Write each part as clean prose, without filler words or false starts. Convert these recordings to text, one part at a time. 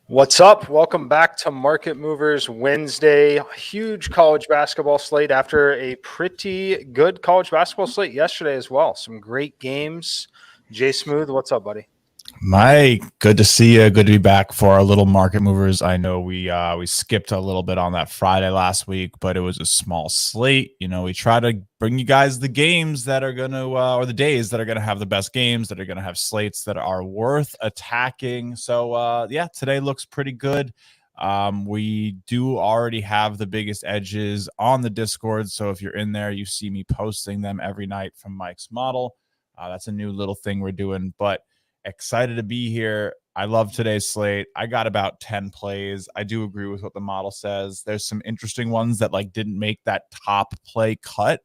What's up? Welcome back to Market Movers Wednesday. Huge college basketball slate after a pretty good college basketball slate yesterday as well. Some great games. Jay Smooth, what's up, buddy? Mike, good to see you. Good to be back for our little market movers. I know we skipped a little bit on that Friday last week, but it was a small slate. You know, we try to bring you guys the games that are going to, or the days that are going to have the best games, that are going to have slates that are worth attacking. So, yeah, today looks pretty good. We do already have the biggest edges on the Discord. So if you're in there, you see me posting them every night from Mike's model. That's a new little thing we're doing, but excited to be here. I love today's slate. I got about 10 plays. I do agree with what the model says. There's some interesting ones that didn't make that top play cut.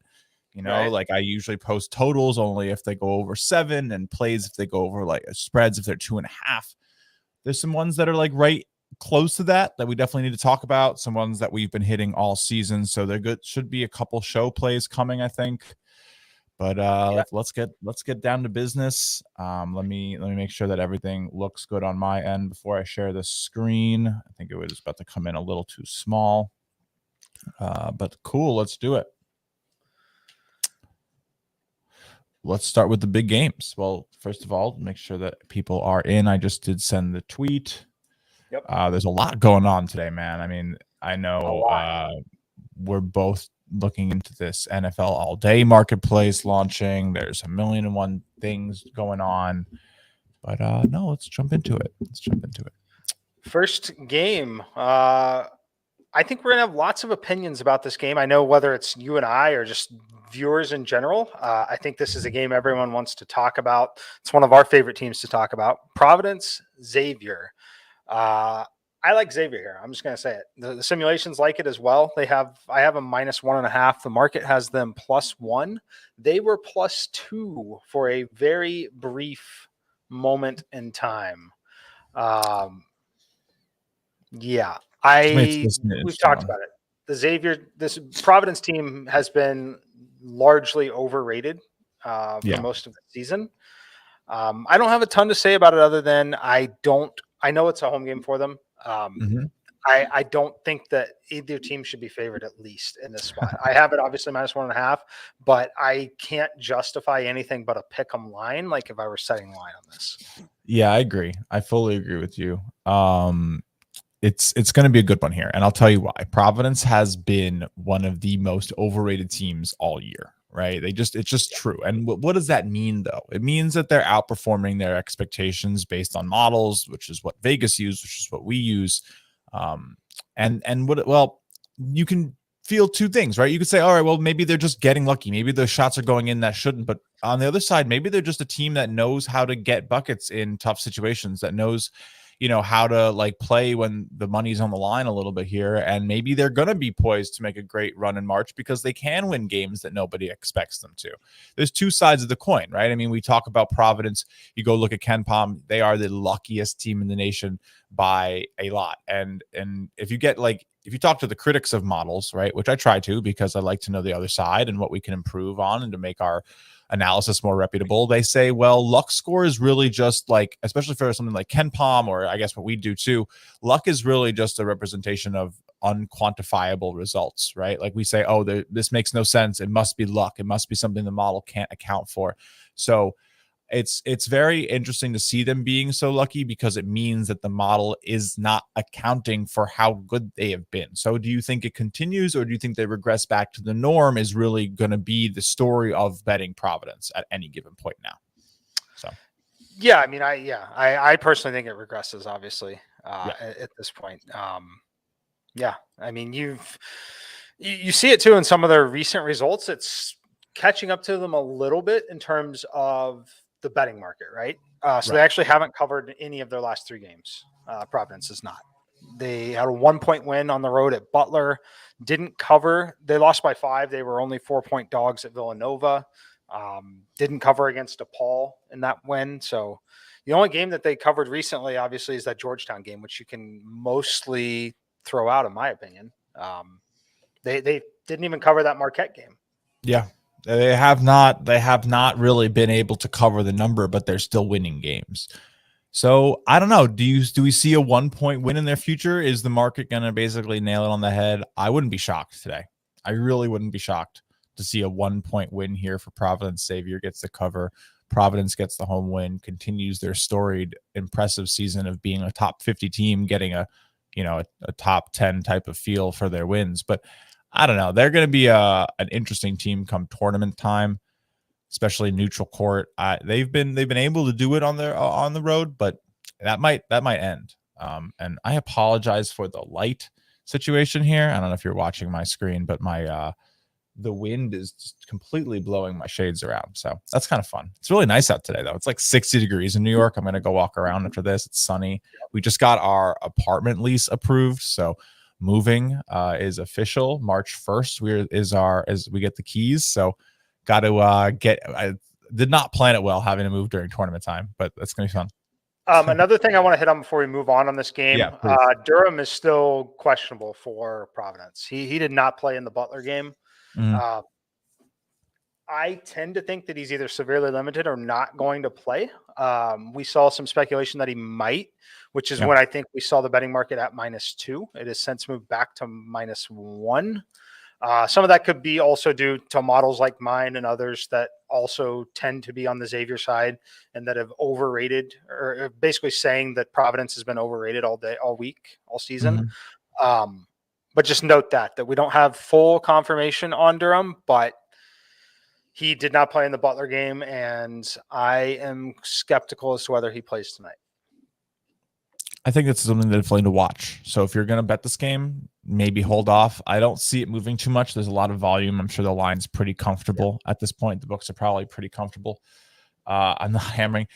You know, Right. like I usually post totals only if they go over 7 and plays if they go over spreads if they're 2.5. There's some ones that are right close to that we definitely need to talk about. Some ones that we've been hitting all season. So they're good. Should be a couple show plays coming, I think. But let's get down to business. Let me make sure that everything looks good on my end before I share the screen. I think it was about to come in a little too small, but cool. Let's do it. Let's start with the big games. Well, first of all, make sure that people are in. I just did send the tweet. Yep. There's a lot going on today, man. I mean, I know we're both looking into this NFL all day marketplace launching. There's a million and one things going on, but no, let's jump into it. First game. I think we're going to have lots of opinions about this game. I know whether it's you and I or just viewers in general. I think this is a game everyone wants to talk about. It's one of our favorite teams to talk about. Providence, Xavier. I like Xavier here. I'm just going to say it. The simulations like it as well. I have a -1.5. The market has them +1. They were +2 for a very brief moment in time. Yeah, we've talked about it. This Providence team has been largely overrated for most of the season. I don't have a ton to say about it other than I know it's a home game for them. I don't think that either team should be favored, at least in this spot. I have it obviously -1.5, but I can't justify anything but a pick 'em line. Like if I were setting line on this. Yeah, I agree. I fully agree with you. It's going to be a good one here, and I'll tell you why. Providence has been one of the most overrated teams all year, right? It's just true. And what does that mean, though? It means that they're outperforming their expectations based on models, which is what Vegas used, which is what we use. You can feel two things, right? You could say, all right, well, maybe they're just getting lucky. Maybe the shots are going in that shouldn't. But on the other side, maybe they're just a team that knows how to get buckets in tough situations, that knows how to play when the money's on the line a little bit here. And maybe they're going to be poised to make a great run in March because they can win games that nobody expects them to. There's two sides of the coin, right? I mean, we talk about Providence. You go look at KenPom. They are the luckiest team in the nation by a lot. And if you get if you talk to the critics of models, right, which I try to, because I like to know the other side and what we can improve on and to make our analysis more reputable, they say, well, luck score is really just especially for something like KenPom, or I guess what we do too, luck is really just a representation of unquantifiable results, right? Like we say, oh, this makes no sense. It must be luck. It must be something the model can't account for. So it's very interesting to see them being so lucky, because it means that the model is not accounting for how good they have been. So do you think it continues, or do you think they regress back to the norm is really going to be the story of betting Providence at any given point now? So yeah, I mean, I personally think it regresses, obviously, at this point. Yeah, I mean, you see it too in some of their recent results. It's catching up to them a little bit in terms of the betting market, right? They actually haven't covered any of their last 3 games. Providence is not. They had a 1-point win on the road at Butler, didn't cover. They lost by 5. They were only 4-point dogs at Villanova. Didn't cover against DePaul in that win. So the only game that they covered recently, obviously, is that Georgetown game, which you can mostly throw out, in my opinion. They didn't even cover that Marquette game. Yeah. They have not really been able to cover the number, but they're still winning games. So I don't know. Do we see a 1-point win in their future? Is the market going to basically nail it on the head? I wouldn't be shocked today. I really wouldn't be shocked to see a 1-point win here for Providence. Xavier gets the cover. Providence gets the home win, continues their storied, impressive season of being a top 50 team, getting a top 10 type of feel for their wins. But I don't know. They're going to be an interesting team come tournament time, especially neutral court. They've been able to do it on the road, but that might end. And I apologize for the light situation here. I don't know if you're watching my screen, but my the wind is just completely blowing my shades around. So that's kind of fun. It's really nice out today, though. It's like 60 degrees in New York. I'm going to go walk around after this. It's sunny. We just got our apartment lease approved. So moving is official. March 1st as we get the keys. So got to I did not plan it well having to move during tournament time, but that's going to be fun. Another thing I want to hit on before we move on this game, Durham is still questionable for Providence. He did not play in the Butler game. Mm-hmm. I tend to think that he's either severely limited or not going to play. We saw some speculation that he might, which is when I think we saw the betting market at -2. It has since moved back to -1. Some of that could be also due to models like mine and others that also tend to be on the Xavier side and that have overrated, or basically saying that Providence has been overrated all day, all week, all season. Mm-hmm. But just note that we don't have full confirmation on Durham, but he did not play in the Butler game, and I am skeptical as to whether he plays tonight. I think it's something that's definitely to watch. So if you're going to bet this game, maybe hold off. I don't see it moving too much. There's a lot of volume. I'm sure the line's pretty comfortable at this point. The books are probably pretty comfortable. I'm not hammering.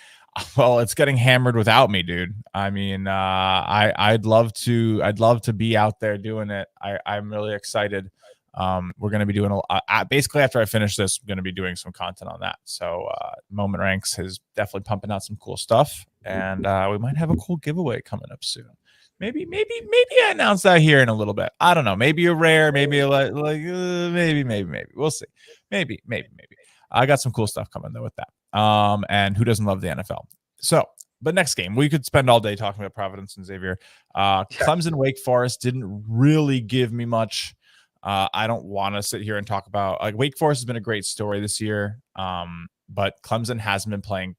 Well, it's getting hammered without me, dude. I mean, I'd love to be out there doing it. I'm really excited. We're going to be doing basically after I finish this, I'm going to be doing some content on that. So Moment Ranks is definitely pumping out some cool stuff, and we might have a cool giveaway coming up soon. Maybe I announce that here in a little bit. I don't know. Maybe a rare, maybe maybe. We'll see. Maybe. I got some cool stuff coming though with that. And who doesn't love the NFL? So, but next game, we could spend all day talking about Providence and Xavier. Clemson, Wake Forest didn't really give me much. I don't want to sit here and talk about Wake Forest has been a great story this year. But Clemson hasn't been playing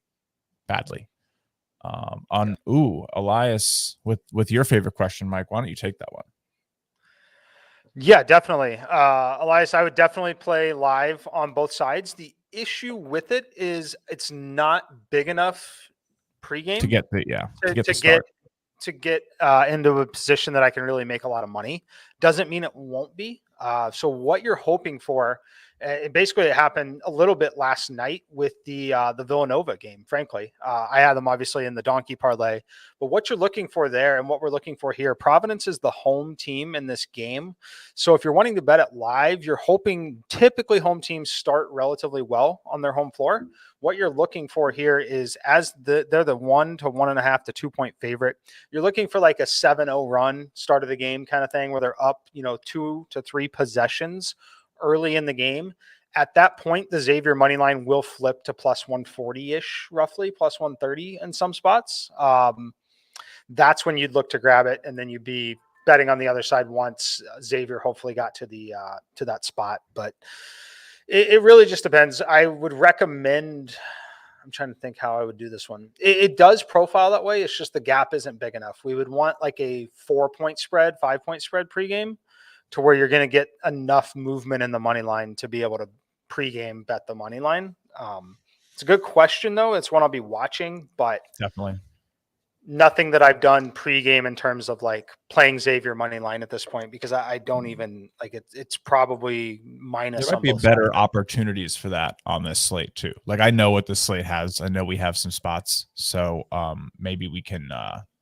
badly. Elias, with your favorite question, Mike, why don't you take that one? Yeah, definitely. Elias, I would definitely play live on both sides. The issue with it is it's not big enough pregame to get into a position that I can really make a lot of money. Doesn't mean it won't be. So what you're hoping for, it happened a little bit last night with the Villanova game. Frankly, I had them obviously in the donkey parlay, but what you're looking for there and what we're looking for here, Providence is the home team in this game. So if you're wanting to bet it live, you're hoping typically home teams start relatively well on their home floor. What you're looking for here is they're the 1 to 1.5 to 2 point favorite. You're looking for like a 7-0 run start of the game kind of thing where they're up, 2 to 3 possessions early in the game. At that point, the Xavier money line will flip to plus 140-ish, roughly plus 130 in some spots. That's when you'd look to grab it, and then you'd be betting on the other side once Xavier hopefully got to that spot. But it really just depends. I would recommend. I'm trying to think how I would do this one. It does profile that way. It's just the gap isn't big enough. We would want like a 4-point spread, 5-point spread pregame, to where you're going to get enough movement in the money line to be able to pregame bet the money line. It's a good question though. It's one I'll be watching, but definitely nothing that I've done pregame in terms of like playing Xavier money line at this point, because I don't even like it. It's probably minus. There might be better opportunities for that on this slate too. Like I know what this slate has. I know we have some spots. So maybe we can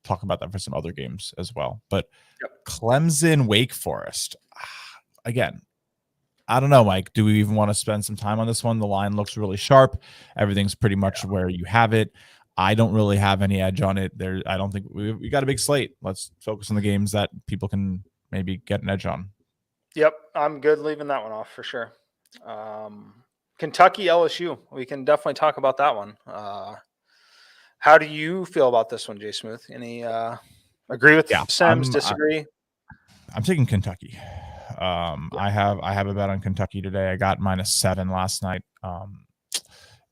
talk about that for some other games as well. But Clemson, Wake Forest. Again, I don't know, Mike. Do we even want to spend some time on this one? The line looks really sharp. Everything's pretty much where you have it. I don't really have any edge on it. I don't think we got a big slate. Let's focus on the games that people can maybe get an edge on. Yep, I'm good leaving that one off for sure. Kentucky, LSU. We can definitely talk about that one. How do you feel about this one, Jay Smooth? Any agree with Yeah, Sims? Disagree? I'm taking Kentucky. I have a bet on Kentucky today. I got -7 last night.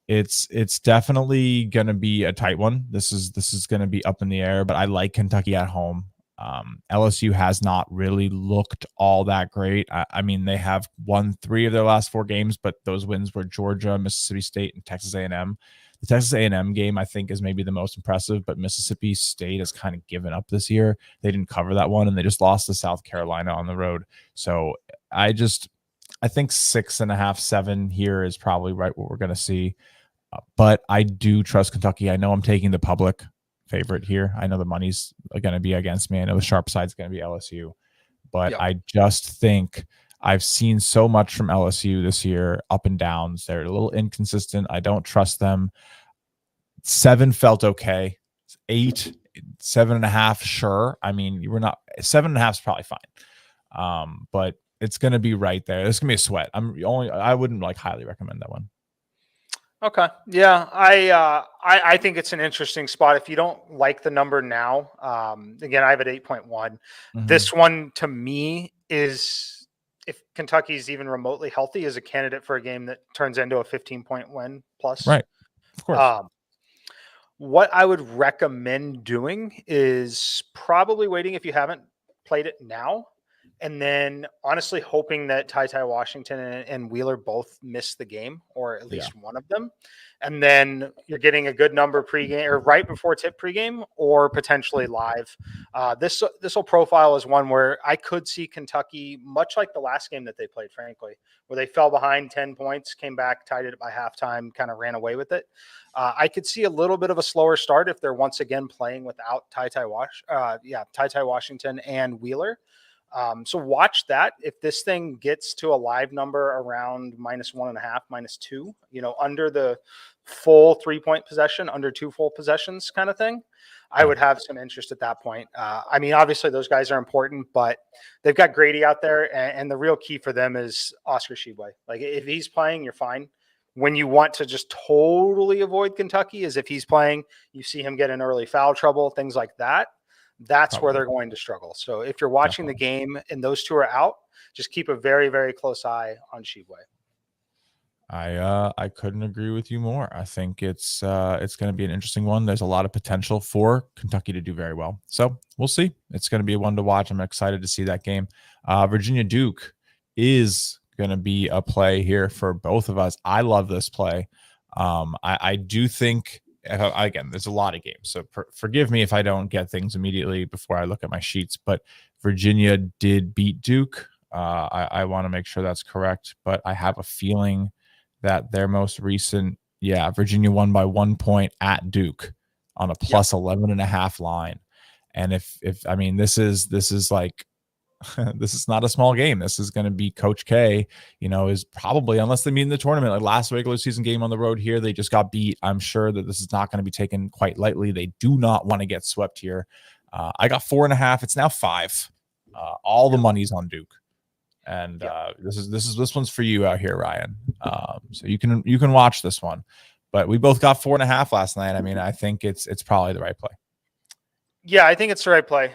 It's definitely going to be a tight one. This is going to be up in the air, but I like Kentucky at home. LSU has not really looked all that great. I mean, they have won 3 of their last 4 games, but those wins were Georgia, Mississippi State, and Texas A&M. The Texas A&M game, I think, is maybe the most impressive, but Mississippi State has kind of given up this year. They didn't cover that one, and they just lost to South Carolina on the road. So I think 6.5, 7 here is probably right what we're going to see. But I do trust Kentucky. I know I'm taking the public favorite here. I know the money's going to be against me. I know the sharp side's going to be LSU. But Yep. I just think I've seen so much from LSU this year, up and downs. They're a little inconsistent. I don't trust them. 7 felt okay. 8, 7.5, sure. I mean, you were not 7.5 is probably fine. But it's going to be right there. It's going to be a sweat. I wouldn't highly recommend that one. Okay. Yeah. I think it's an interesting spot. If you don't like the number now, again, I have it 8.1. Mm-hmm. This one to me is, if Kentucky's even remotely healthy, is a candidate for a game that turns into a 15-point win plus. Right. Of course. What I would recommend doing is probably waiting if you haven't played it now. And then honestly hoping that Ty Washington and Wheeler both miss the game, or at least one of them. And then you're getting a good number pregame or right before tip pregame, or potentially live. This will profile as one where I could see Kentucky, much like the last game that they played, frankly, where they fell behind 10 points, came back, tied it by halftime, kind of ran away with it. I could see a little bit of a slower start if they're once again playing without Ty Washington and Wheeler. So watch that. If this thing gets to a live number around -1.5, -2, under the full 3-point possession, under 2 full possessions kind of thing, I would have some interest at that point. I mean, obviously those guys are important, but they've got Grady out there, and the real key for them is Oscar Tshiebwe. If he's playing, you're fine. When you want to just totally avoid Kentucky is if he's playing, you see him get in early foul trouble, things like that. That's where they're going to struggle. So if you're watching the game and those two are out, just keep a very, very close eye on Tshiebwe. I couldn't agree with you more. I think it's going to be an interesting one. There's a lot of potential for Kentucky to do very well. So we'll see. It's going to be one to watch. I'm excited to see that game. Virginia Duke is going to be a play here for both of us. I love this play. I do think. Again, there's a lot of games, so forgive me if I don't get things immediately before I look at my sheets, but Virginia did beat Duke. I want to make sure that's correct, but I have a feeling that their most recent, Virginia won by 1 point at Duke on a plus 11.5 line. And if I mean, this is like, this is not a small game. This is going to be Coach K, is probably, unless they meet in the tournament, like last regular season game on the road here, they just got beat. I'm sure that this is not going to be taken quite lightly. They do not want to get swept here. I got 4.5. It's now 5. All the money's on Duke. And this one's for you out here, Ryan. So you can watch this one, but we both got 4.5 last night. I mean, I think it's probably the right play. Yeah, I think it's the right play.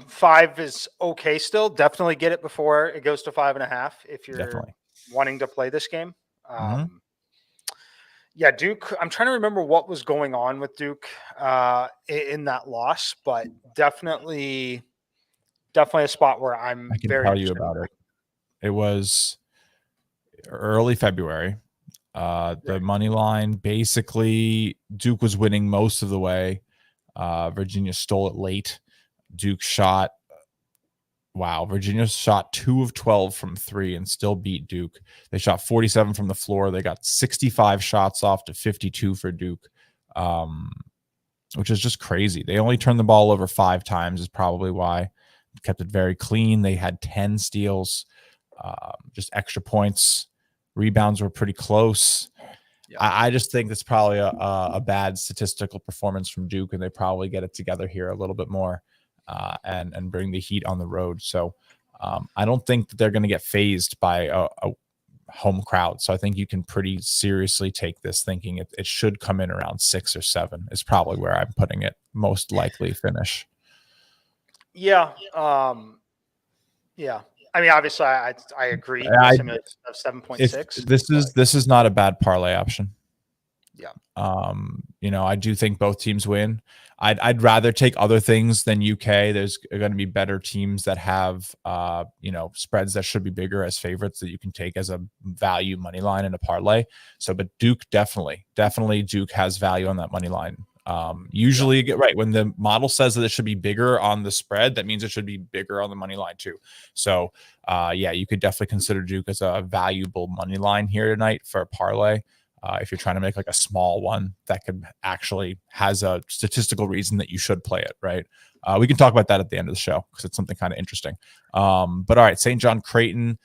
5 is okay still. Definitely get it before it goes to 5.5 if you're wanting to play this game. Yeah, Duke, I'm trying to remember what was going on with Duke in that loss, but definitely a spot where I can tell you about it. It was early February. The money line, basically, Duke was winning most of the way. Virginia stole it late. Duke shot. Virginia shot 2 of 12 from 3 and still beat Duke. They shot 47 from the floor. They got 65 shots off to 52 for Duke, which is just crazy. They only turned the ball over 5 times is probably why. Kept it very clean. They had 10 steals, just extra points. Rebounds were pretty close. I just think that's probably a bad statistical performance from Duke, and they probably get it together here a little bit more and bring the heat on the road. So I don't think that they're going to get phased by home crowd. So I think you can pretty seriously take this thinking it should come in around 6 or 7 is probably where I'm putting it. Most likely finish. Yeah. Yeah. I mean, obviously I agree. The simulation of 7.6. This is not a bad parlay option. Yeah. I do think both teams win. I'd rather take other things than UK. There's going to be better teams that have spreads that should be bigger as favorites that you can take as a value money line in a parlay. So, but Duke definitely Duke has value on that money line. Usually get right when the model says that it should be bigger on the spread, that means it should be bigger on the money line too. So, you could definitely consider Duke as a valuable money line here tonight for a parlay. If you're trying to make like a small one that could actually has a statistical reason that you should play it, right? We can talk about that at the end of the show because it's something kind of interesting. But all right, St. John Creighton.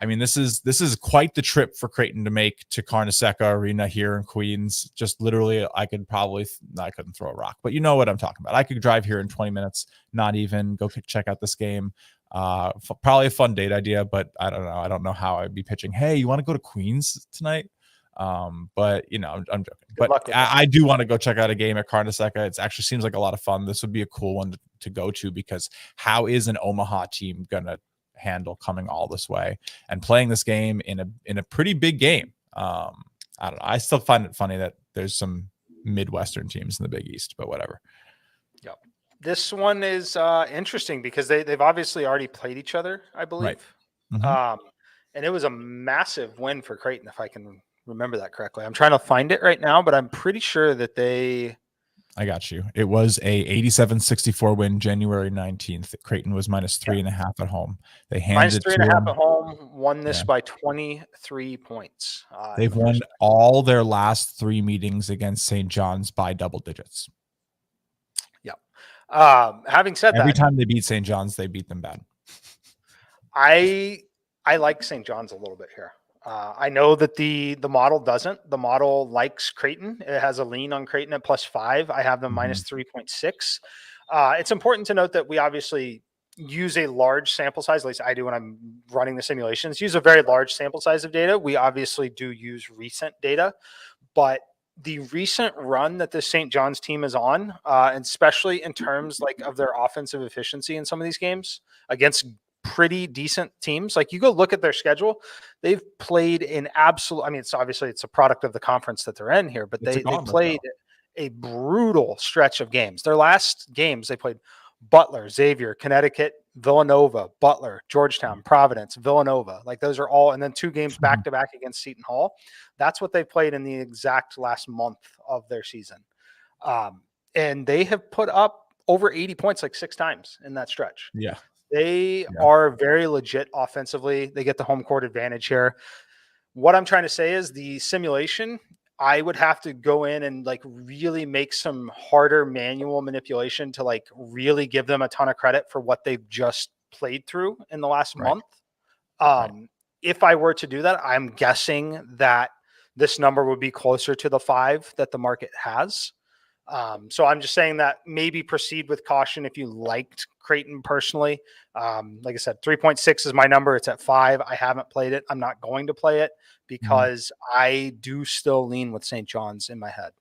I mean, this is quite the trip for Creighton to make to Carnesecca Arena here in Queens. Just literally, I couldn't throw a rock, but you know what I'm talking about. I could drive here in 20 minutes, not even go check out this game. Probably a fun date idea, but I don't know. I don't know how I'd be pitching. Hey, you want to go to Queens tonight? But I'm joking. But I do want to go check out a game at Carnesecca. It actually seems like a lot of fun. This would be a cool one to go to because how is an Omaha team gonna handle coming all this way and playing this game in a pretty big game? I don't know. I still find it funny that there's some Midwestern teams in the Big East, but whatever. Yep. This one is interesting because they've obviously already played each other, I believe. Right. Mm-hmm. And it was a massive win for Creighton, if I can remember that correctly. I'm trying to find it right now, but I'm pretty sure that I got you. It was a 87-64 win, January 19th. Creighton was -3.5 at home. They handed -3.5 at home, won this by 23 points. They've won all their last 3 meetings against St. John's by double digits. Yep. Having said every that, time they beat St. John's, they beat them bad. I like St. John's a little bit here. I know that the model doesn't. The model likes Creighton. It has a lean on Creighton at +5. I have them -3.6. It's important to note that we obviously use a large sample size, at least I do when I'm running the simulations, use a very large sample size of data. We obviously do use recent data, but the recent run that the St. John's team is on, and especially in terms of their offensive efficiency in some of these games against pretty decent teams. Like you go look at their schedule, they've played in absolute, I mean, it's a product of the conference that they're in here, but they played a brutal stretch of games. Their last games, they played Butler, Xavier, Connecticut, Villanova, Butler, Georgetown, Providence, Villanova. Like those are all, and then 2 games back to back against Seton Hall. That's what they played in the exact last month of their season. And they have put up over 80 points 6 times in that stretch. Yeah. They are very legit offensively. They get the home court advantage here. What I'm trying to say is the simulation, I would have to go in and really make some harder manual manipulation to really give them a ton of credit for what they've just played through in the last month. If I were to do that, I'm guessing that this number would be closer to the 5 that the market has. So I'm just saying that maybe proceed with caution if you liked Creighton personally. Like I said, 3.6 is my number. It's at 5. I haven't played it. I'm not going to play it because I do still lean with St. John's in my head.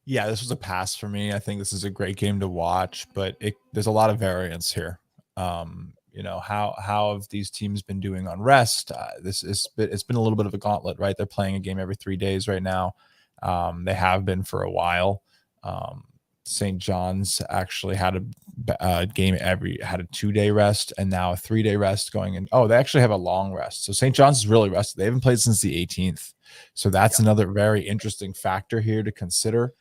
Yeah, this was a pass for me. I think this is a great game to watch, but there's a lot of variance here. How have these teams been doing on rest? It's been a little bit of a gauntlet, right? They're playing a game every 3 days right now. They have been for a while. St. John's actually had a game had a 2-day rest and now a 3-day rest going in. Oh, they actually have a long rest. So St. John's is really rested. They haven't played since the 18th. So that's another very interesting factor here to consider.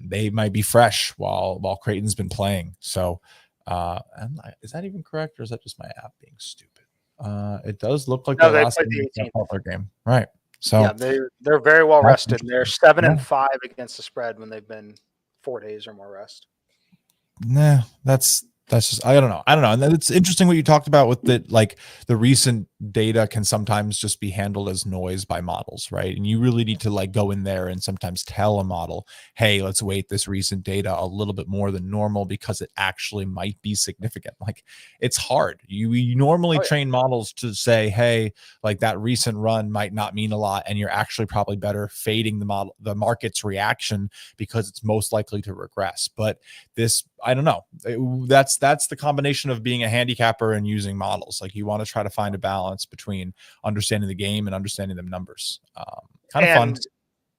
They might be fresh while Creighton's been playing. So is that even correct, or is that just my app being stupid? It does look like they lost played the 18th game, right? So yeah, they're very well rested. They're 7-5 against the spread when they've been 4 days or more rest. Nah, that's just I don't know. And it's interesting what you talked about with the recent data can sometimes just be handled as noise by models, right? And you really need to like go in there and sometimes tell a model, hey, let's weight this recent data a little bit more than normal because it actually might be significant. Like it's hard. You normally train models to say, hey, like that recent run might not mean a lot, and you're actually probably better fading the market's reaction because it's most likely to regress. But this, I don't know. That's the combination of being a handicapper and using models. Like you want to try to find a balance between understanding the game and understanding the numbers. Kind of fun.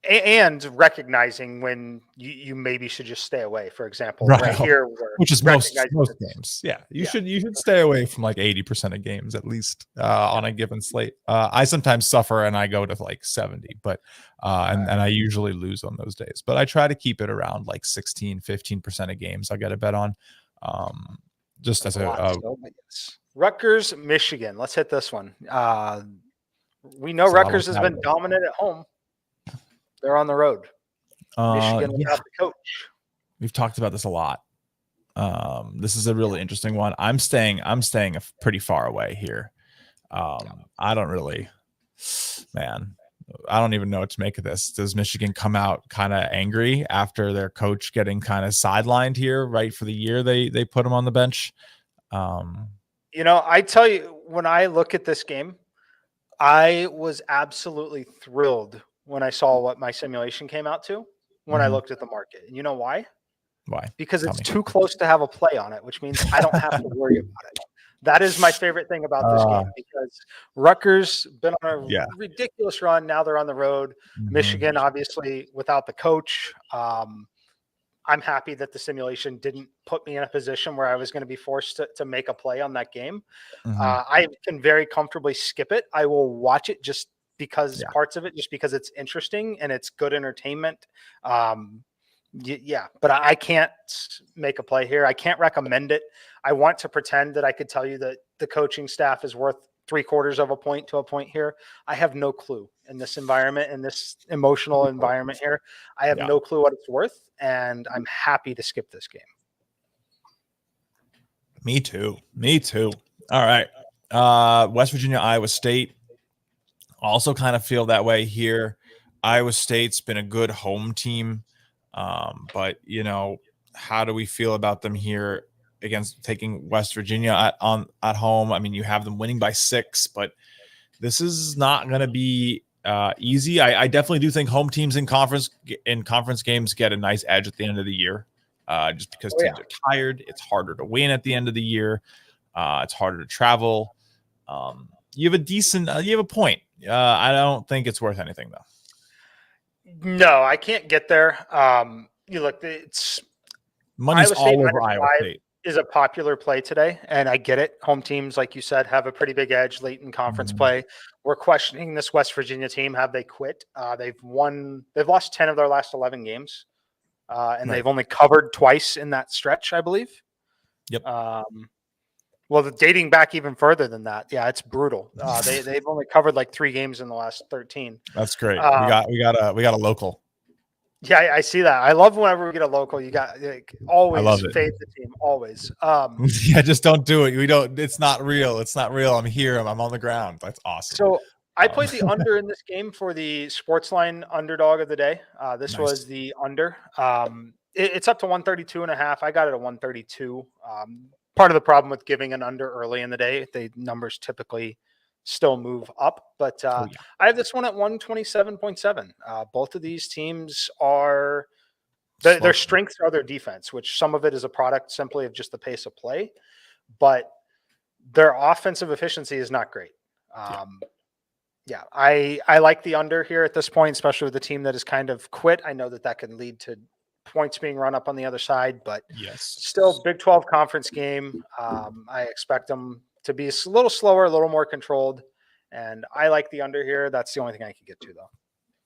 And recognizing when you maybe should just stay away. For example, right here, which is most games. Yeah, you should stay away from like 80% of games at least on a given slate. I sometimes suffer and I go to like 70, but and I usually lose on those days. But I try to keep it around like 16-15% of games I get a bet on. Just as Rutgers, Michigan. Let's hit this one. We know Rutgers has been dominant at home. They're on the road. Michigan without the coach. We've talked about this a lot. This is a really interesting one. I'm staying pretty far away here. I don't really, man. I don't even know what to make of this. Does Michigan come out kind of angry after their coach getting kind of sidelined here, right, for the year they put him on the bench? I tell you, when I look at this game, I was absolutely thrilled when I saw what my simulation came out to when I looked at the market. And you know why? Why? Because it's too close to have a play on it, which means I don't have to worry about it. That is my favorite thing about this game, because Rutgers been on a ridiculous run. Now they're on the road. Michigan, obviously, without the coach. I'm happy that the simulation didn't put me in a position where I was going to be forced to make a play on that game. I can very comfortably skip it. I will watch it just because parts of it, just because it's interesting and it's good entertainment. But I can't make a play here. I can't recommend it. I want to pretend that I could tell you that the coaching staff is worth 3/4 of a point to a point here. I have no clue in this environment, in this emotional environment here. I have no clue what it's worth, and I'm happy to skip this game. Me too. All right. West Virginia, Iowa State. Also kind of feel that way here. Iowa State's been a good home team. But how do we feel about them here against taking West Virginia at home? I mean, you have them winning by 6, but this is not going to be easy. I definitely do think home teams in conference games get a nice edge at the end of the year, just because teams are tired. It's harder to win at the end of the year. It's harder to travel. You have a point. I don't think it's worth anything though. No, I can't get there. It's money's all over Iowa State. Is a popular play today, and I get it. Home teams, like you said, have a pretty big edge late in conference play. We're questioning this West Virginia team. Have they quit? They've lost 10 of their last 11 games, and they've only covered twice in that stretch, I believe. Yep. Well, dating back even further than that, it's brutal. They've only covered like 3 games in the last 13. That's great. We got a local. Yeah, I see that. I love whenever we get a local. You got always fade the team. Always. Just don't do it. We don't. It's not real. I'm here. I'm on the ground. That's awesome. So I played the under in this game for the Sportsline underdog of the day. This was the under. It's up to 132.5. I got it at 132. Part of the problem with giving an under early in the day, the numbers typically still move up, but I have this one at 127.7. Both of these teams are their strengths are their defense, which some of it is a product simply of just the pace of play, but their offensive efficiency is not great. I like the under here at this point, especially with the team that has kind of quit. I know that can lead to points being run up on the other side, but still Big 12 conference game. I expect them to be a little slower, a little more controlled. And I like the under here. That's the only thing I can get to, though.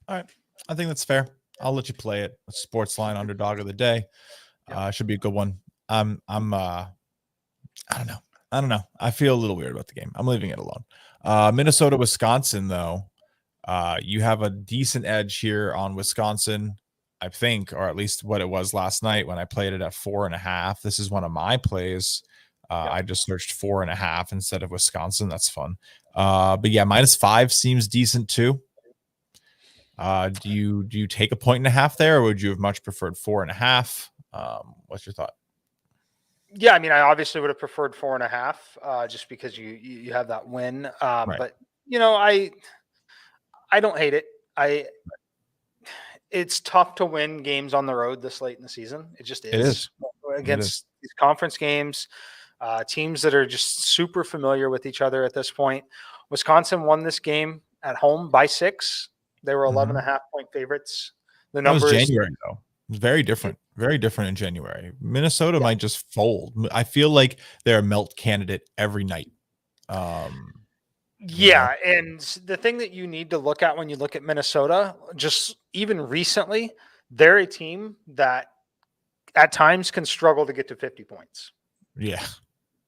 All right. I think that's fair. I'll let you play it. Sportsline underdog of the day. Should be a good one. I don't know. I feel a little weird about the game. I'm leaving it alone. Minnesota, Wisconsin, though. You have a decent edge here on Wisconsin, I think, or at least what it was last night when I played it at 4.5. This is one of my plays. I just searched 4.5 instead of Wisconsin. That's fun. But yeah, -5 seems decent too. Do you take a 1.5 there, or would you have much preferred 4.5? What's your thought? Yeah, I mean, I obviously would have preferred 4.5, just because you have that win. Right. But I don't hate it. It's tough to win games on the road this late in the season. It just It is. is against these conference games, teams that are just super familiar with each other at this point. Wisconsin won this game at home by 6. They were 11.5-point favorites. The That was number is January though. It was very different. Very different in January. Minnesota might just fold. I feel like they're a melt candidate every night. Yeah, and the thing that you need to look at when you look at Minnesota, just even recently, they're a team that at times can struggle to get to 50 points. Yeah.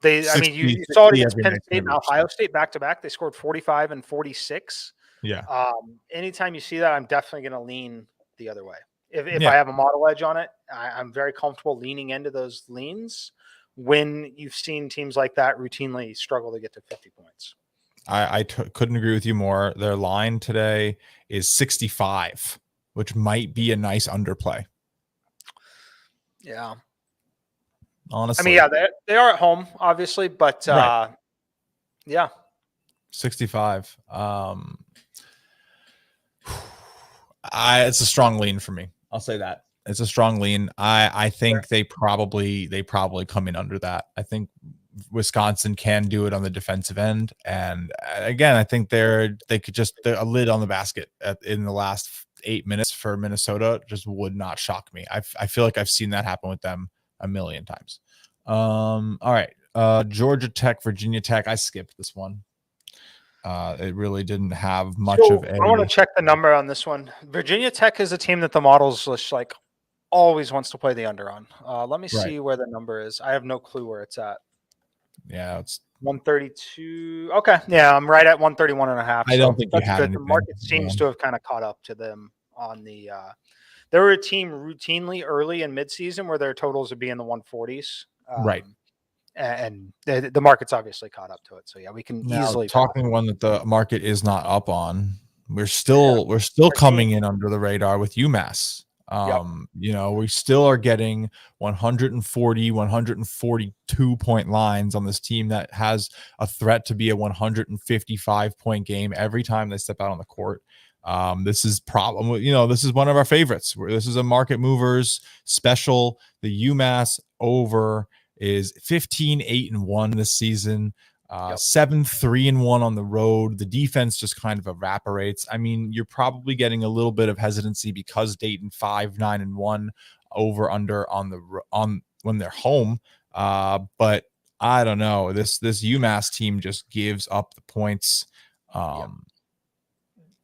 I mean, you saw it against Penn State and Ohio State back to back. They scored 45 and 46. Yeah. Anytime you see that, I'm definitely going to lean the other way. If I have a model edge on it, I'm very comfortable leaning into those leans when you've seen teams like that routinely struggle to get to 50 points. I couldn't agree with you more. Their line today is 65, which might be a nice underplay. Yeah. Honestly. I mean, yeah, they are at home, obviously, but right. Yeah. 65. It's a strong lean for me. I'll say that. It's a strong lean. I think they probably come in under that. I think Wisconsin can do it on the defensive end, and again, I think they're a lid on the basket in the last 8 minutes for Minnesota just would not shock me. I feel like I've seen that happen with them a million times. All right, Georgia Tech, Virginia Tech. I skipped this one. It really didn't have much of any. I want to check the number on this one. Virginia Tech is a team that the models just like always wants to play the under on. Let me see where the number is. I have no clue where it's at. Yeah, it's 132. Okay. Yeah, I'm right at 131.5. I don't think you had anything. The market seems to have kind of caught up to them on the they were a team routinely early in midseason where their totals would be in the 140s. Right. And the market's obviously caught up to it. So yeah, we can easily talking one that the market is not up on. We're still coming in under the radar with UMass. We still are getting 140, 142 point lines on this team that has a threat to be a 155 point game every time they step out on the court. This is this is one of our favorites. This is a market movers special. The UMass over is 15-8-1 this season. 7-3-1 on the road. The defense just kind of evaporates. I mean, you're probably getting a little bit of hesitancy because Dayton 5-9-1 over under on when they're home. But I don't know. This UMass team just gives up the points.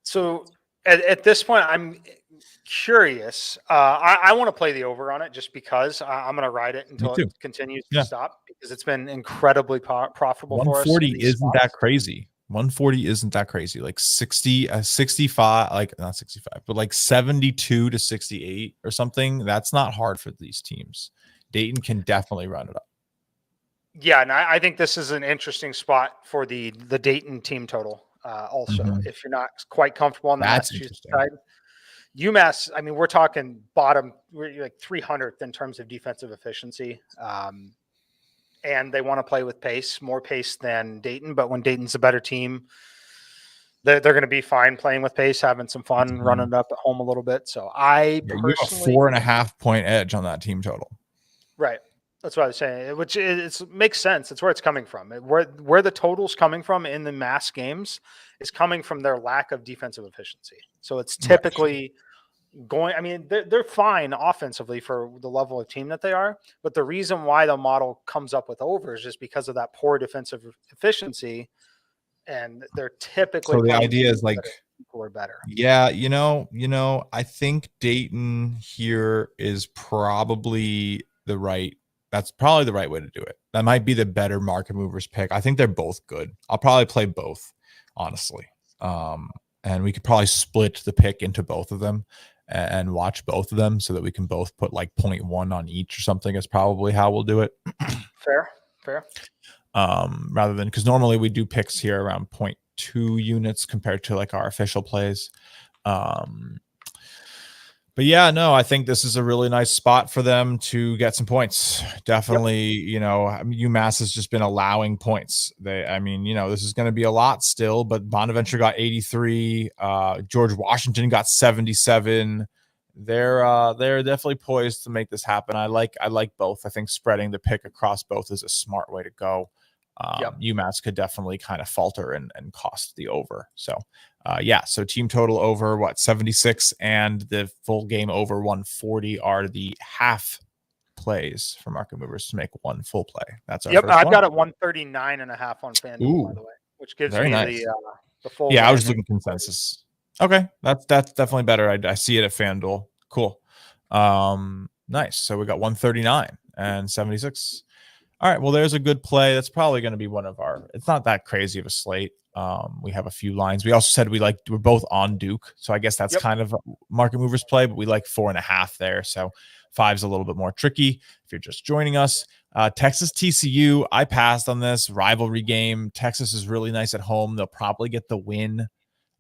So at this point, I'm curious. I want to play the over on it just because I'm going to ride it until it continues to stop because it's been incredibly profitable for us. 140 isn't that crazy. 140 isn't that crazy. Like 65, like not 65, but like 72 to 68 or something. That's not hard for these teams. Dayton can definitely run it up. Yeah, and I think this is an interesting spot for the Dayton team total. Also, if you're not quite comfortable on the Massachusetts side. UMass, I mean, we're talking bottom, we're like 300th in terms of defensive efficiency. And they want to play with pace, more pace than Dayton. But when Dayton's a better team, they're going to be fine playing with pace, having some fun, running it up at home a little bit. So you have a 4.5 point edge on that team total. Right. That's what I was saying, which makes sense. It's where it's coming from. Where the total's coming from in the mass games is coming from their lack of defensive efficiency. So it's typically going – I mean, they're fine offensively for the level of team that they are, but the reason why the model comes up with over is just because of that poor defensive efficiency, and they're typically – So the idea is like – people are better. Yeah, I think Dayton here is probably that's probably the right way to do it. That might be the better market movers pick. I think they're both good. I'll probably play both, honestly. And we could probably split the pick into both of them and watch both of them so that we can both put like 0.1 on each or something is probably how we'll do it. Fair. Rather than, because normally we do picks here around 2 units compared to like our official plays. But yeah, no, I think this is a really nice spot for them to get some points. Definitely, UMass has just been allowing points. This is going to be a lot still, but Bonaventure got 83. George Washington got 77. They're definitely poised to make this happen. I like both. I think spreading the pick across both is a smart way to go. UMass could definitely kind of falter and cost the over. So so team total over 76 and the full game over 140 are the half plays for market movers to make one full play. That's our first I've one. got it 139.5 on FanDuel, by the way, which gives me nice. the full. Yeah, I was looking consensus. Okay, that's definitely better. I see it at FanDuel. Cool. Nice. So we got 139 and 76. All right, well, there's a good play. That's probably going to be one of our. It's not that crazy of a slate. We have a few lines. We also said we're both on Duke, so I guess that's kind of a market movers play. But we like 4.5 there, so 5's a little bit more tricky if you're just joining us. Texas TCU, I passed on this rivalry game. Texas is really nice at home. They'll probably get the win,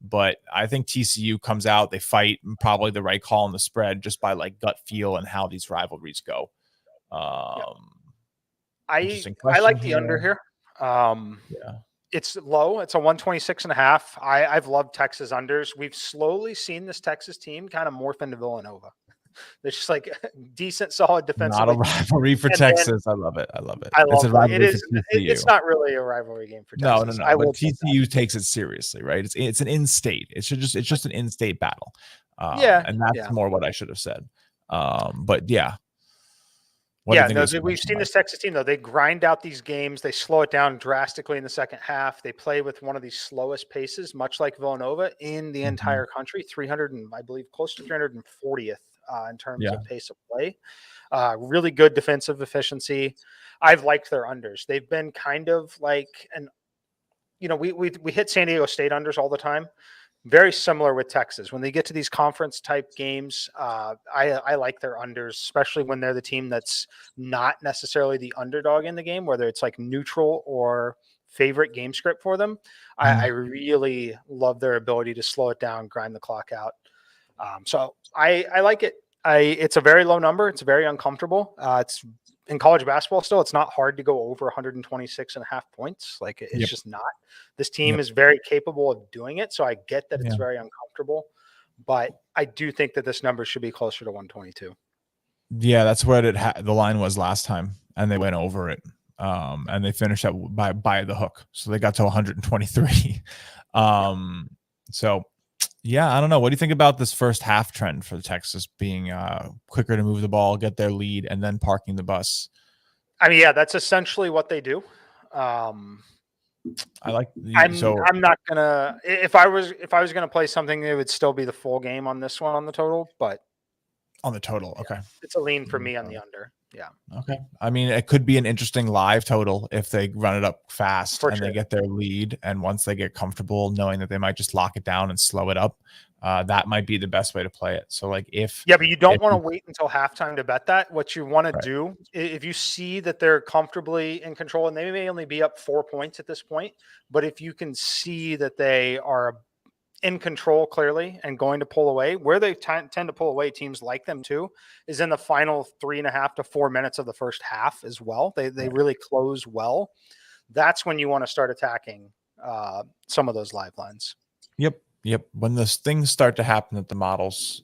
but I think TCU comes out. They fight, probably the right call on the spread just by like gut feel and how these rivalries go. I like the under here. It's low. It's a 126.5. I've loved Texas unders. We've slowly seen this Texas team kind of morph into Villanova. It's just like decent, solid defense. Not a rivalry for Texas. I love it. It's a rivalry. It's not really a rivalry game for Texas. No. But TCU takes it seriously, right? It's an in-state. It's just an in-state battle. And that's more what I should have said. But yeah. We've seen this Texas team, though. They grind out these games. They slow it down drastically in the second half. They play with one of the slowest paces, much like Villanova, in the entire country, 300 and I believe close to 340th in terms of pace of play. Really good defensive efficiency. I've liked their unders. They've been kind of like we hit San Diego State unders all the time. Very similar with Texas. When they get to these conference type games, I like their unders, especially when they're the team that's not necessarily the underdog in the game, whether it's like neutral or favorite game script for them. I really love their ability to slow it down, grind the clock out. So I like it. It's a very low number. It's very uncomfortable. It's in college basketball still. It's not hard to go over 126.5 points. Like it's just not. This team is very capable of doing it. So I get that it's very uncomfortable, but I do think that this number should be closer to 122. Yeah, that's what the line was last time, and they went over it. And they finished up by the hook, so they got to 123. So. Yeah, I don't know. What do you think about this first half trend for Texas being quicker to move the ball, get their lead, and then parking the bus? I mean, that's essentially what they do. I'm not gonna. If I was gonna play something, it would still be the full game on this one on the total. But on the total, okay, it's a lean for me on the under. Yeah. Okay. I mean, it could be an interesting live total if they run it up fast they get their lead. And once they get comfortable knowing that they might just lock it down and slow it up, that might be the best way to play it. So but you don't want to wait until halftime to bet that. What you want to do, if you see that they're comfortably in control, and they may only be up 4 points at this point, but if you can see that they are in control clearly and going to pull away, where they tend to pull away, teams like them too, is in the final 3.5 to 4 minutes of the first half as well. They really close well. That's when you want to start attacking some of those live lines. Yep. When those things start to happen that the models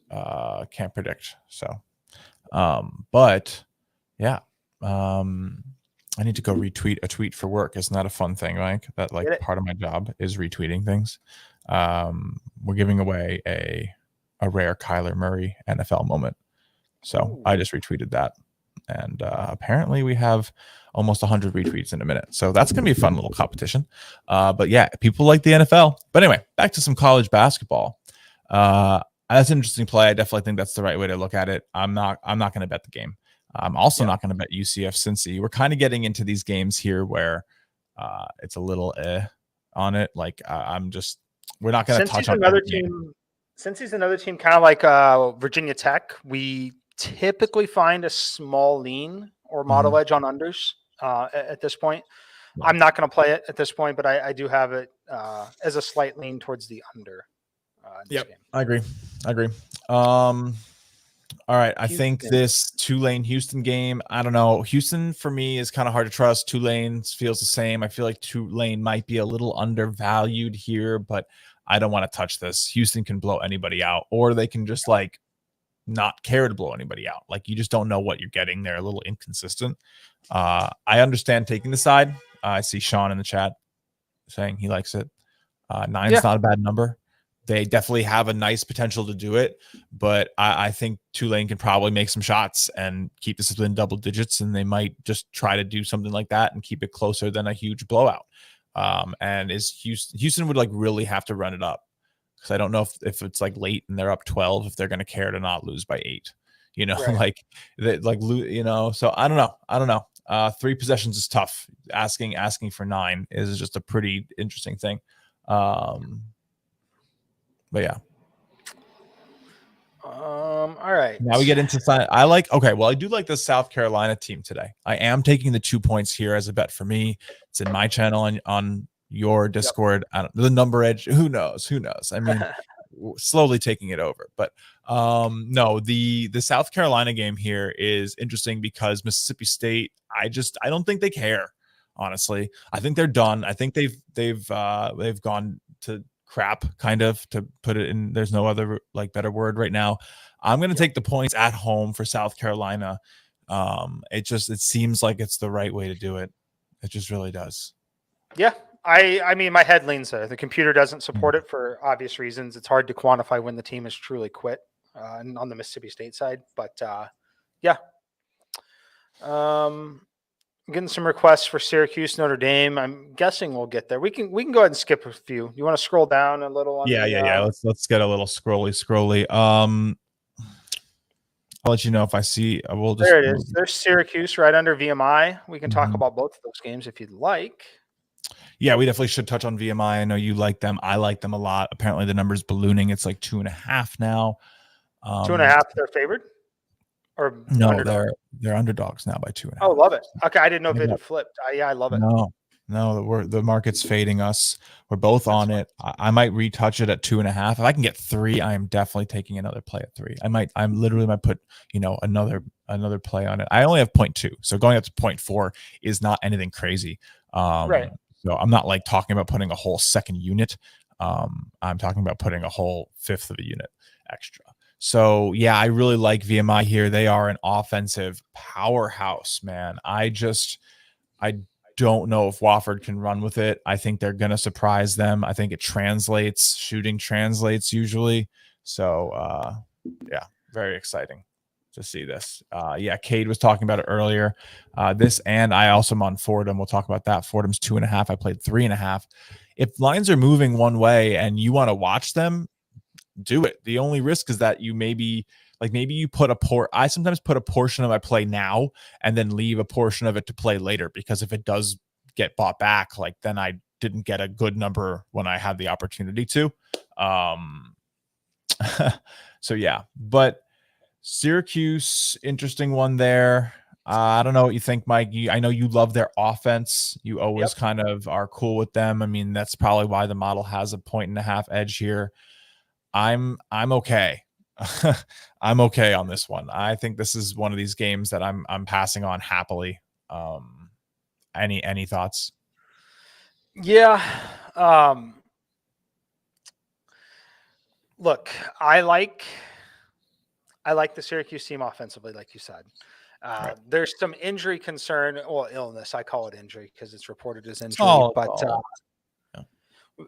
can't predict. So, but yeah, I need to go retweet a tweet for work. Isn't that a fun thing, Mike? That part of my job is retweeting things. We're giving away a rare Kyler Murray NFL moment. So I just retweeted that. And apparently we have almost 100 retweets in a minute. So that's going to be a fun little competition. But yeah, people like the NFL. But anyway, back to some college basketball. That's an interesting play. I definitely think that's the right way to look at it. I'm not going to bet the game. I'm also not going to bet UCF Cincy. We're kind of getting into these games here where it's a little on it. Like we're not going to touch on another team. Cincy's another team, kind of like Virginia Tech. We typically find a small lean or model edge on unders at this point. I'm not going to play it at this point, but I do have it as a slight lean towards the under. In this game. I agree. All right. I think this Tulane Houston game, I don't know. Houston for me is kind of hard to trust. Tulane feels the same. I feel like Tulane might be a little undervalued here, but I don't want to touch this. Houston can blow anybody out, or they can just like not care to blow anybody out. Like you just don't know what you're getting. They're a little inconsistent. I understand taking the side. I see Sean in the chat saying he likes it. Nine's not a bad number. They definitely have a nice potential to do it, but I think Tulane can probably make some shots and keep this within double digits, and they might just try to do something like that and keep it closer than a huge blowout. And is Houston would like really have to run it up, because I don't know if it's like late and they're up 12, if they're going to care to not lose by 8, you know, right. You know, so I don't know. 3 possessions is tough. Asking for 9 is just a pretty interesting thing. But yeah. All right. Now we get into I do like the South Carolina team today. I am taking the 2 points here as a bet for me. It's in my channel on your Discord. I don't the number edge. Who knows? I mean, slowly taking it over. But no, the South Carolina game here is interesting because Mississippi State, I don't think they care. Honestly, I think they're done. I think they've gone to crap, kind of, to put it in. There's no other like better word right now. I'm going to take the points at home for South Carolina. It seems like it's the right way to do it. It just really does. Yeah. I mean, my head leans there. The computer doesn't support it for obvious reasons. It's hard to quantify when the team has truly quit on the Mississippi State side. But yeah. Getting some requests for Syracuse, Notre Dame. I'm guessing we'll get there. We can go ahead and skip a few. You want to scroll down a little? Yeah. Let's get a little scrolly. I'll let you know if I see. There it is. There's Syracuse right under VMI. We can talk about both of those games if you'd like. Yeah, we definitely should touch on VMI. I know you like them. I like them a lot. Apparently the number's ballooning. It's like 2.5 now. 2.5, they're favored? Or no, underdog? they're underdogs now by 2.5. Oh, love it. Okay, I didn't know if it had flipped. I love it. No, the market's fading us. We're both on it. I might retouch it at 2.5. If I can get 3, I am definitely taking another play at 3. I literally might put, another play on it. I only have 0.2, so going up to 0.4 is not anything crazy. Right. So I'm not like talking about putting a whole second unit. I'm talking about putting a whole fifth of a unit extra. So yeah, I really like VMI here. They are an offensive powerhouse, man. I don't know if Wofford can run with it. I think they're going to surprise them. I think shooting translates usually. So yeah, very exciting to see this. Cade was talking about it earlier. This, and I also am on Fordham. We'll talk about that. Fordham's 2.5. I played 3.5. If lines are moving one way and you want to watch them, do it. The only risk is that you maybe you put I sometimes put a portion of my play now and then leave a portion of it to play later, because if it does get bought back, like then I didn't get a good number when I had the opportunity to. So yeah, but Syracuse, interesting one there. I don't know what you think, Mike. I know you love their offense. You always kind of are cool with them. I mean, that's probably why the model has a 1.5 edge here. I'm okay. I'm okay on this one. I think this is one of these games that I'm passing on happily. Any thoughts? Yeah. Look, I like the Syracuse team offensively, like you said. Right. There's some injury concern, illness. I call it injury because it's reported as injury.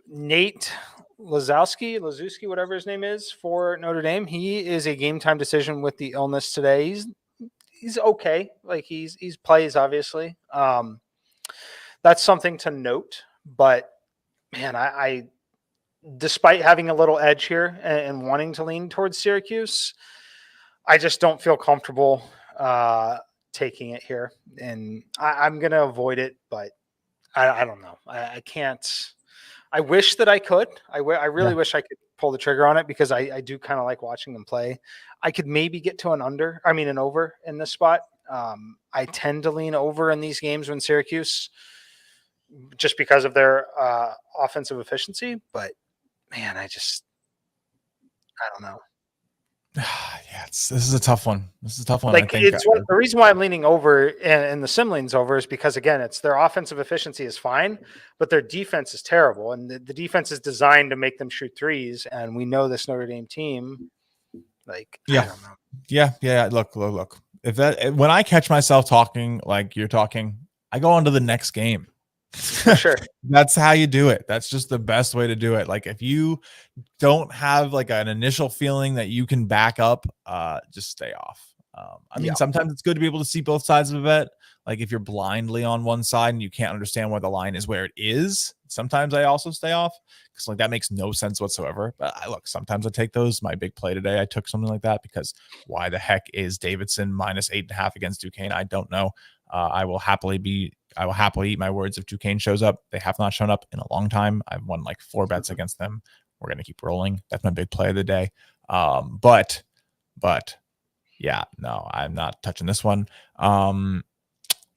Nate Lazowski, whatever his name is, for Notre Dame, he is a game time decision with the illness today. He's okay. Like he's plays, obviously. That's something to note. But man, I despite having a little edge here and wanting to lean towards Syracuse, I just don't feel comfortable taking it here. And I'm going to avoid it, but I don't know. I can't. I wish that I could. I really wish I could pull the trigger on it, because I do kind of like watching them play. I could maybe get to an over in this spot. I tend to lean over in these games when Syracuse just because of their offensive efficiency. But man, I don't know. Yeah, this is a tough one. This is a tough one. Like, I think the reason why I'm leaning over and the sim leans over is because, again, it's their offensive efficiency is fine, but their defense is terrible. And the defense is designed to make them shoot threes. And we know this Notre Dame team, like, yeah, I don't know. Yeah. Look. When I catch myself talking like you're talking, I go on to the next game. For sure. That's how you do it. That's just the best way to do it. Like, if you don't have like an initial feeling that you can back up, just stay off. I mean, sometimes it's good to be able to see both sides of a bet. Like, if you're blindly on one side and you can't understand where the line is, where it is, sometimes I also stay off because like that makes no sense whatsoever. But sometimes I take those. My big play today, I took something like that because why the heck is Davidson minus 8.5 against Duquesne? I don't know. I will happily eat my words if Duquesne shows up. They have not shown up in a long time. I've won like 4 bets against them. We're going to keep rolling. That's my big play of the day. But yeah, no, I'm not touching this one.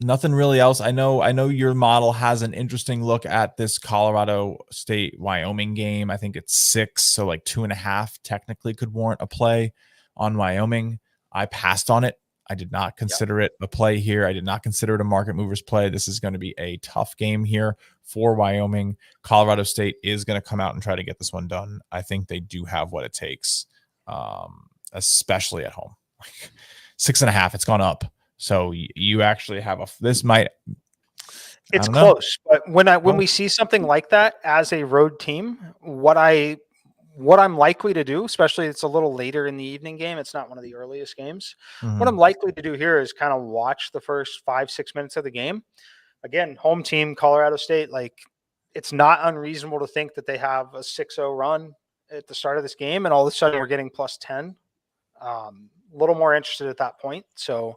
Nothing really else. I know your model has an interesting look at this Colorado State Wyoming game. I think it's 6, so like 2.5 technically could warrant a play on Wyoming. I passed on it. I did not consider it a play here. I did not consider it a market movers play. This is going to be a tough game here for Wyoming. Colorado State is going to come out and try to get this one done. I think they do have what it takes, especially at home. 6.5, it's gone up. So you actually have it's close. But when we see something like that as a road team, what I'm likely to do, especially it's a little later in the evening game, it's not one of the earliest games. Mm-hmm. What I'm likely to do here is kind of watch the first 5-6 minutes of the game. Again, home team, Colorado State, like, it's not unreasonable to think that they have a 6-0 run at the start of this game, and all of a sudden we're getting plus 10. A little more interested at that point. So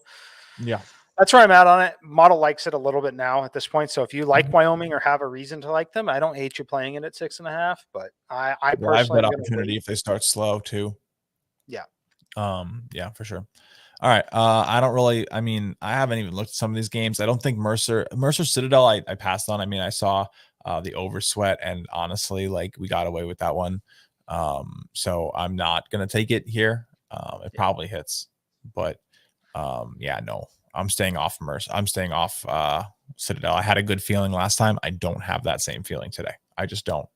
yeah, that's where I'm at on it. Model likes it a little bit now at this point. So if you like Wyoming or have a reason to like them, I don't hate you playing it at 6.5, but I personally have that opportunity if they start slow too. Yeah. Yeah, for sure. All right. I haven't even looked at some of these games. I don't think Mercer Citadel, I passed on. I mean, I saw the oversweat, and honestly, like, we got away with that one. So I'm not going to take it here. It probably hits, but no, I'm staying off Mercer. I'm staying off Citadel. I had a good feeling last time. I don't have that same feeling today. I just don't.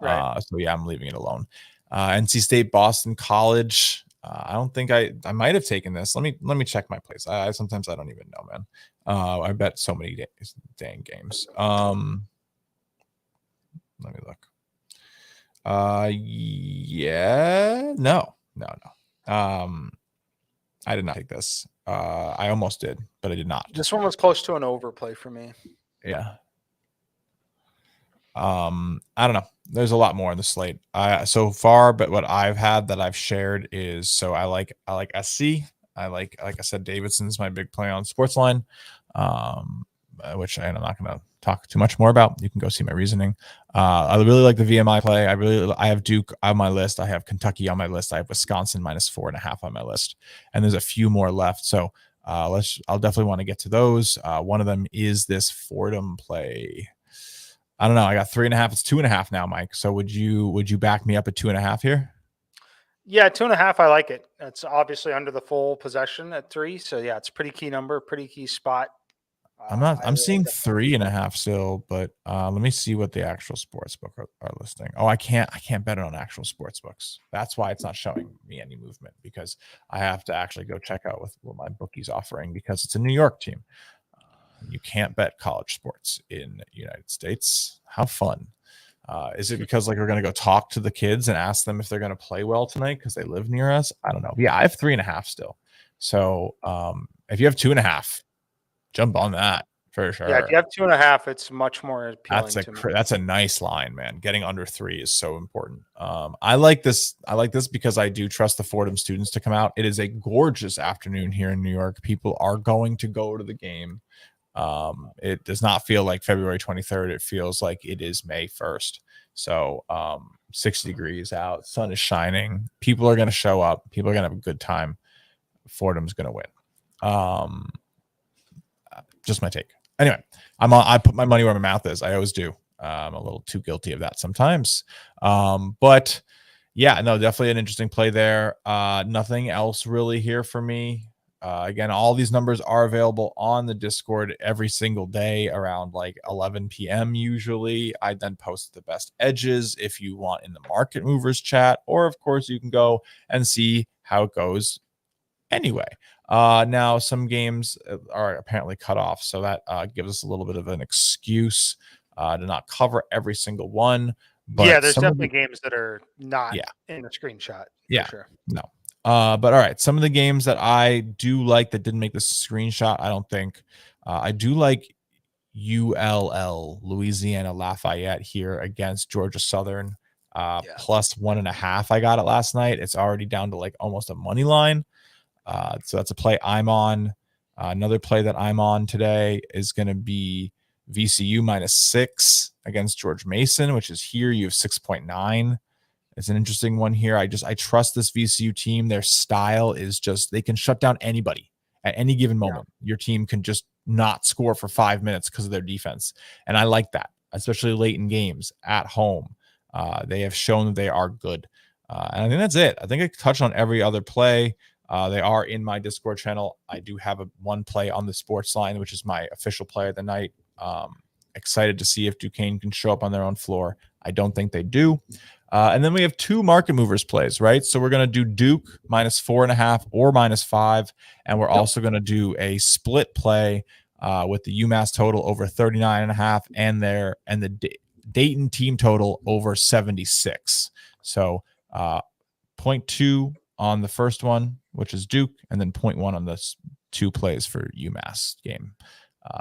Right. So yeah, I'm leaving it alone. NC State, Boston College. I don't think I might have taken this. Let me check my place. Sometimes I don't even know, man. I bet so many dang games. Let me look. Yeah, no. I did not take this. I almost did, but I did not. This one was close to an overplay for me. Yeah. I don't know. There's a lot more in the slate so far, but what I've had that I've shared is, so I like SC. Like I said, Davidson's my big play on Sportsline, which I'm not going to talk too much more about. You can go see my reasoning. I really like the VMI play. I have Duke on my list. I have Kentucky on my list. I have Wisconsin minus 4.5 on my list, and there's a few more left. So I'll definitely want to get to those. One of them is this Fordham play. I don't know. I got 3.5. It's 2.5 now, Mike. So would you back me up at 2.5 here? Yeah, 2.5. I like it. It's obviously under the full possession at 3. So yeah, it's a pretty key number, pretty key spot. I'm seeing 3.5 still, but let me see what the actual sportsbook are listing. Oh, I can't bet it on actual sportsbooks. That's why it's not showing me any movement, because I have to actually go check out what my bookie's offering, because it's a New York team. You can't bet college sports in the United States. How fun. Is it because like we're going to go talk to the kids and ask them if they're going to play well tonight because they live near us? I don't know. Yeah, I have 3.5 still. So if you have 2.5, jump on that for sure. Yeah, if you have 2.5, it's much more appealing to me. That's a nice line, man. Getting under 3 is so important. I like this because I do trust the Fordham students to come out. It is a gorgeous afternoon here in New York. People are going to go to the game. It does not feel like February 23rd. It feels like it is May 1st. So 60 degrees out, sun is shining. People are going to show up. People are going to have a good time. Fordham's going to win. Just my take. Anyway, I put my money where my mouth is. I always do. I'm a little too guilty of that sometimes. But yeah, no, definitely an interesting play there. Nothing else really here for me. Again, all these numbers are available on the Discord every single day around like 11 p.m. usually. I then post the best edges if you want in the market movers chat, or of course you can go and see how it goes anyway. Now some games are apparently cut off, so that gives us a little bit of an excuse to not cover every single one. But yeah, there's definitely games that are not in the screenshot. Yeah, for sure. No. But all right, some of the games that I do like that didn't make the screenshot, I don't think. I do like ULL, Louisiana Lafayette here against Georgia Southern. Plus 1.5. I got it last night. It's already down to like almost a money line. So that's a play I'm on. Another play that I'm on today is going to be VCU -6 against George Mason, which is here. You have 6.9. It's an interesting one here. I trust this VCU team. Their style is just, they can shut down anybody at any given moment. Your team can just not score for 5 minutes because of their defense. And I like that, especially late in games at home. They have shown that they are good. And I think that's it. I think I touched on every other play. They are in my Discord channel. I do have one play on the sports line, which is my official play of the night. Excited to see if Duquesne can show up on their own floor. I don't think they do. And then we have 2 market movers plays, right? So we're going to do Duke -4.5 or -5. And we're also going to do a split play with the UMass total over 39.5 and the Dayton team total over 76. So 0.2 on the first one, which is Duke, and then 0.1 on this 2 plays for UMass game.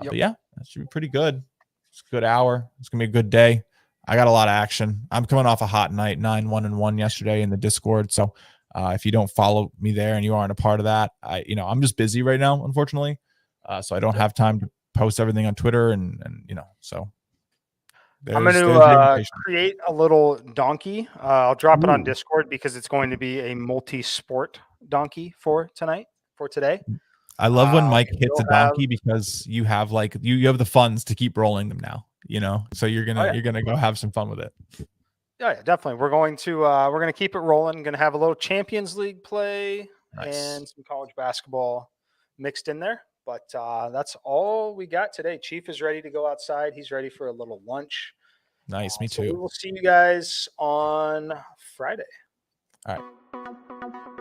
But yeah, that should be pretty good. It's a good hour. It's going to be a good day. I got a lot of action. I'm coming off a hot night, 9-1-1 yesterday in the Discord. So if you don't follow me there and you aren't a part of that, I'm just busy right now, unfortunately. So I don't have time to post everything on Twitter and so. I'm going to create a little donkey. I'll drop it on Discord because it's going to be a multi-sport donkey for today. I love when Mike hits a donkey because you have you have the funds to keep rolling them now, so you're gonna go have some fun with it. Yeah, definitely. We're going to keep it rolling. Going to have a little Champions League play and some college basketball mixed in there. But that's all we got today. Chief is ready to go outside. He's ready for a little lunch. Nice, me too. So we will see you guys on Friday. All right.